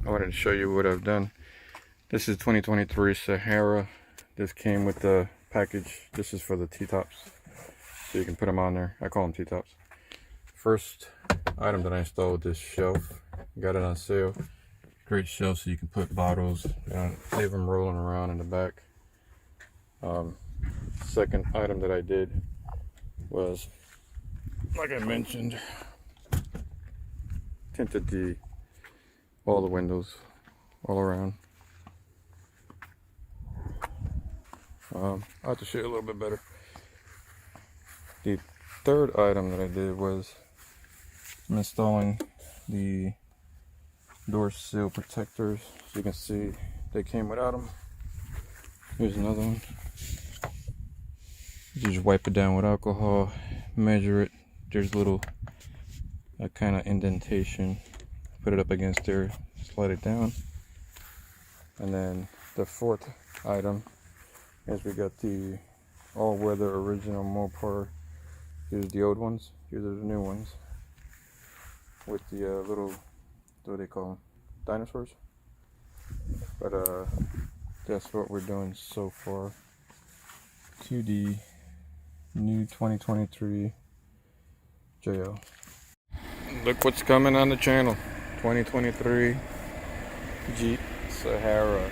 I wanted to show you what I've done. This is 2023 Sahara. This came with the package. This is for the T-tops, so you can put them on there. I call them T-tops. First item that I installed, this shelf. Got it on sale. Great shelf so you can put bottles and leave them rolling around in the back. Second item that I did was, like I mentioned, tinted all the windows all around. I'll have to show you a little bit better. The third item that I did was I'm installing the door sill protectors. So you can see they came without them. Here's another one. You just wipe it down with alcohol, measure it. There's a little kind of indentation. Put it up against there, slide it down. And then the fourth item is we got the all-weather original Mopar. Here's the old ones. Here's the new ones with the little, what do they call them? Dinosaurs. But that's what we're doing so far to the new 2023 JL. Look what's coming on the channel. 2023 Jeep Sahara.